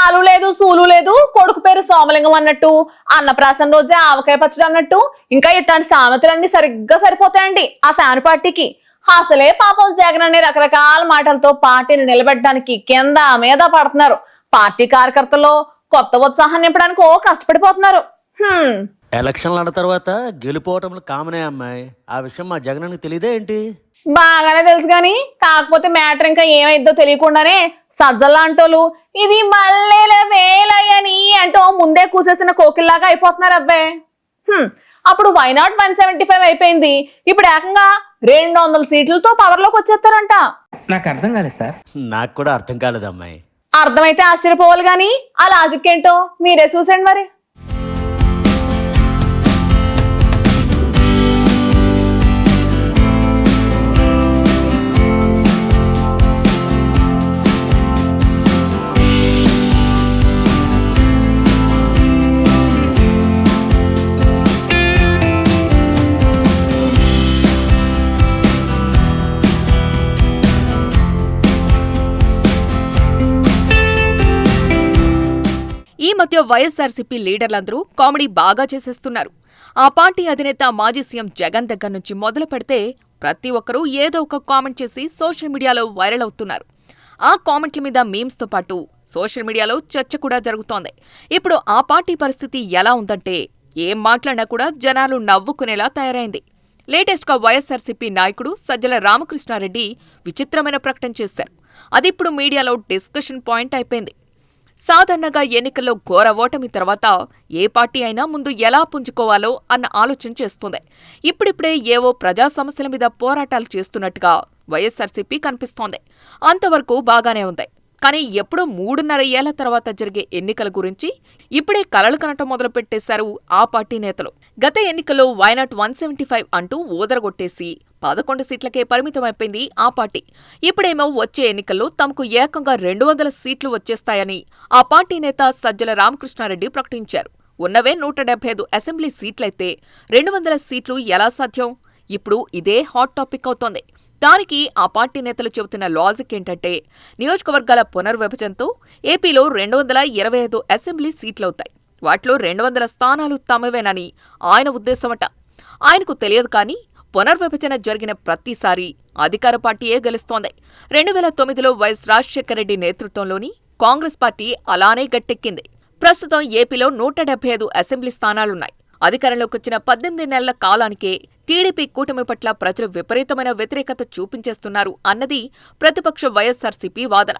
ఆలు లేదు సూలు లేదు కొడుకు పేరు సోమలింగం అన్నట్టు అన్నప్రాసన రోజే ఆవకాయ పచ్చడి అన్నట్టు ఇంకా ఇట్లాంటి సామెతలన్నీ సరిగ్గా సరిపోతాయండి ఆ ఫ్యాన్ పార్టీకి. అసలే పాపం జగన్ అనే రకరకాల మాటలతో పార్టీని నిలబెట్టడానికి కింద మీద పడుతున్నారు. పార్టీ కార్యకర్తలు కొత్త ఉత్సాహాన్ని నింపడానికి కష్టపడిపోతున్నారు. ఎలక్షన్లు అన్న తర్వాత గెలుపోవటంలో కామనే అమ్మాయి. ఆ విషయం మా జగన్కి తెలియదే ఏంటి? బాగానే తెలుసు గాని కాకపోతే మ్యాటర్ ఇంకా ఏమైద్దో తెలియకుండానే సజ్జలాంటోళ్ళు ఇది మల్లెల వేలయని అంటూ ముందే కూసేసిన కోకిల్లాగా అయిపోతున్నారు అబ్బాయి. అప్పుడు వైనాట్ 175 అయిపోయింది, ఇప్పుడు ఏకంగా 200 సీట్లతో పవర్ లోకి వచ్చేస్తారంట. నాకు అర్థం కాలేదు సార్. నాకు కూడా అర్థం కాలేదు అమ్మాయి. అర్థమైతే ఆశ్చర్యపోవాలి గాని ఆ లాజిక్ ఏంటో మీరే చూసండి మరి. ఈ మధ్య వైఎస్సార్సీపీ లీడర్లందరూ కామెడీ బాగా చేసేస్తున్నారు. ఆ పార్టీ అధినేత మాజీ సీఎం జగన్ దగ్గర నుంచి మొదలు పెడితే ప్రతి ఒక్కరూ ఏదో ఒక కామెంట్ చేసి సోషల్ మీడియాలో వైరల్ అవుతున్నారు. ఆ కామెంట్ల మీద మీమ్స్తో పాటు సోషల్ మీడియాలో చర్చ కూడా జరుగుతోంది. ఇప్పుడు ఆ పార్టీ పరిస్థితి ఎలా ఉందంటే ఏం మాట్లాడినా కూడా జనాలు నవ్వుకునేలా తయారైంది. లేటెస్ట్గా వైఎస్సార్సీపీ నాయకుడు సజ్జల రామకృష్ణారెడ్డి విచిత్రమైన ప్రకటన చేశారు. అది ఇప్పుడు మీడియాలో డిస్కషన్ పాయింట్ అయిపోయింది. సాధారణంగా ఎన్నికల్లో ఘోర ఓటమి తర్వాత ఏ పార్టీ అయినా ముందు ఎలా పుంజుకోవాలో అన్న ఆలోచన చేస్తుంది. ఇప్పుడిప్పుడే ఏవో ప్రజా సమస్యల మీద పోరాటాలు చేస్తున్నట్టుగా వైఎస్సార్సీపీ కనిపిస్తోంది. అంతవరకు బాగానే ఉంది. కానీ ఎప్పుడో 3.5 ఏళ్ల తర్వాత జరిగే ఎన్నికల గురించి ఇప్పుడే కలలు కనటం మొదలుపెట్టేశారు ఆ పార్టీ నేతలు. గత ఎన్నికల్లో వైనాట్ 175 అంటూ ఊదరగొట్టేసి 11 సీట్లకే పరిమితమైపోయింది ఆ పార్టీ. ఇప్పుడేమో వచ్చే ఎన్నికల్లో తమకు ఏకంగా 200 సీట్లు వచ్చేస్తాయని ఆ పార్టీ నేత సజ్జల రామకృష్ణారెడ్డి ప్రకటించారు. ఉన్నవే 175 అసెంబ్లీ సీట్లయితే 200 సీట్లు ఎలా సాధ్యం? ఇప్పుడు ఇదే హాట్ టాపిక్ అవుతోంది. దానికి ఆ పార్టీ నేతలు చెబుతున్న లాజిక్ ఏంటంటే నియోజకవర్గాల పునర్విభజనతో ఏపీలో 225 అసెంబ్లీ సీట్లవుతాయి. వాటిలో 200 స్థానాలు తమవేనని ఆయన ఉద్దేశమట. ఆయనకు తెలియదు కానీ పునర్విభజన జరిగిన ప్రతిసారి అధికార పార్టీయే గెలుస్తోంది. 2009లో వైఎస్ రాజశేఖర రెడ్డి నేతృత్వంలోని కాంగ్రెస్ పార్టీ అలానే గట్టెక్కింది. ప్రస్తుతం ఏపీలో 175 అసెంబ్లీ స్థానాలున్నాయి. అధికారంలోకి వచ్చిన 18 నెలల కాలానికే టీడీపీ కూటమి పట్ల ప్రజలు విపరీతమైన వ్యతిరేకత చూపించేస్తున్నారు అన్నది ప్రతిపక్ష వైఎస్సార్సీపీ వాదన.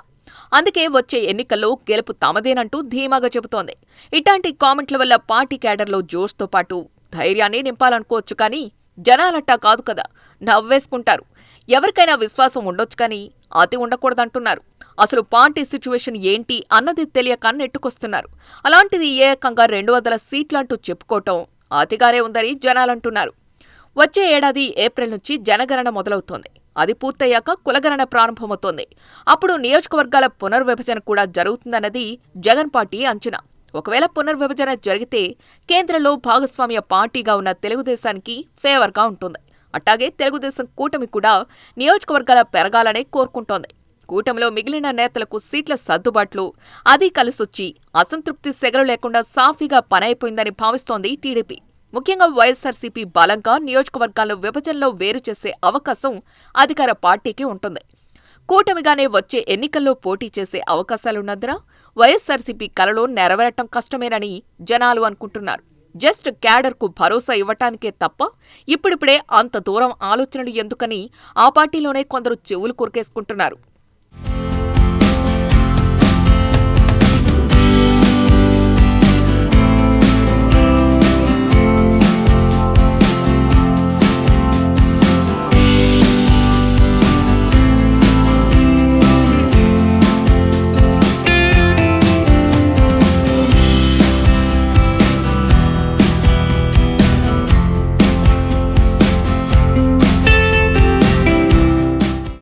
అందుకే వచ్చే ఎన్నికల్లో గెలుపు తమదేనంటూ ధీమాగా చెబుతోంది. ఇట్లాంటి కామెంట్ల వల్ల పార్టీ క్యాడర్లో జోష్తో పాటు ధైర్యాన్ని నింపాలనుకోవచ్చు కానీ జనాలట్టా కాదు కదా, నవ్వేసుకుంటారు. ఎవరికైనా విశ్వాసం ఉండొచ్చు కానీ అతి ఉండకూడదంటున్నారు. అసలు పార్టీ సిచ్యువేషన్ ఏంటి అన్నది తెలియక నెట్టుకొస్తున్నారు. అలాంటిది ఏకంగా 200 సీట్లంటూ చెప్పుకోవటం అతిగానే ఉందని జనాలంటున్నారు. వచ్చే ఏడాది ఏప్రిల్ నుంచి జనగణన మొదలవుతోంది. అది పూర్తయ్యాక కులగణన ప్రారంభమవుతోంది. అప్పుడు నియోజకవర్గాల పునర్విభజన కూడా జరుగుతుందన్నది జగన్ పార్టీ అంచనా. ఒకవేళ పునర్విభజన జరిగితే కేంద్రంలో భాగస్వామ్య పార్టీగా ఉన్న తెలుగుదేశానికి ఫేవర్గా ఉంటుంది. అట్టాగే తెలుగుదేశం కూటమి కూడా నియోజకవర్గాల పెరగాలనే కోరుకుంటోంది. కూటమిలో మిగిలిన నేతలకు సీట్ల సర్దుబాట్లు అది కలిసొచ్చి అసంతృప్తి సెగలు లేకుండా సాఫీగా పనైపోయిందని భావిస్తోంది టీడీపీ. ముఖ్యంగా వైఎస్సార్సీపీ బలంగా నియోజకవర్గాల్లో విభజనలో వేరు చేసే అవకాశం అధికార పార్టీకి ఉంటుంది. కూటమిగానే వచ్చే ఎన్నికల్లో పోటీ చేసే అవకాశాలున్నందున వైఎస్సార్సీపీ కలలో నెరవేరటం కష్టమేనని జనాలు అనుకుంటున్నారు. జస్ట్ క్యాడర్కు భరోసా ఇవ్వటానికే తప్ప ఇప్పుడిప్పుడే అంత దూరం ఆలోచనలు ఎందుకని ఆ పార్టీలోనే కొందరు చెవులు కొరికేసుకుంటున్నారు.